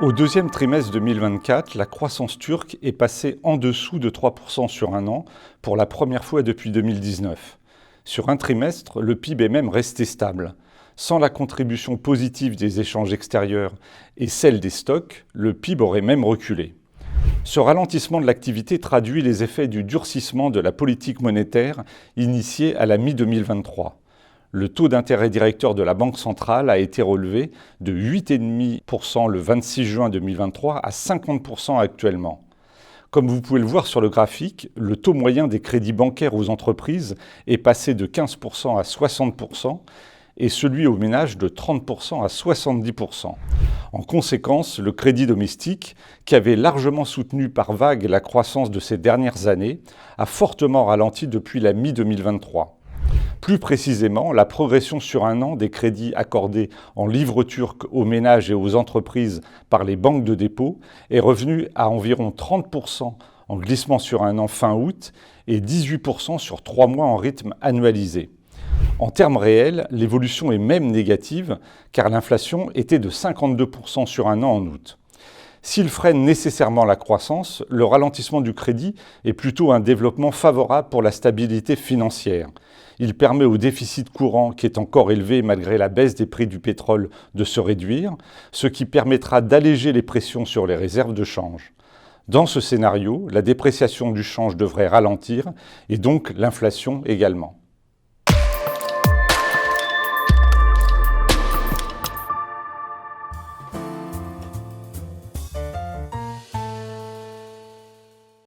Au deuxième trimestre 2024, la croissance turque est passée en dessous de 3% sur un an pour la première fois depuis 2019. Sur un trimestre, le PIB est même resté stable. Sans la contribution positive des échanges extérieurs et celle des stocks, le PIB aurait même reculé. Ce ralentissement de l'activité traduit les effets du durcissement de la politique monétaire initiée à la mi-2023. Le taux d'intérêt directeur de la Banque centrale a été relevé de 8,5% le 26 juin 2023 à 50% actuellement. Comme vous pouvez le voir sur le graphique, le taux moyen des crédits bancaires aux entreprises est passé de 15% à 60% et celui aux ménages de 30% à 70%. En conséquence, le crédit domestique, qui avait largement soutenu par vagues la croissance de ces dernières années, a fortement ralenti depuis la mi-2023. Plus précisément, la progression sur un an des crédits accordés en livres turcs aux ménages et aux entreprises par les banques de dépôt est revenue à environ 30% en glissement sur un an fin août et 18% sur 3 mois en rythme annualisé. En termes réels, l'évolution est même négative car l'inflation était de 52% sur un an en août. S'il freine nécessairement la croissance, le ralentissement du crédit est plutôt un développement favorable pour la stabilité financière. Il permet au déficit courant, qui est encore élevé malgré la baisse des prix du pétrole, de se réduire, ce qui permettra d'alléger les pressions sur les réserves de change. Dans ce scénario, la dépréciation du change devrait ralentir et donc l'inflation également.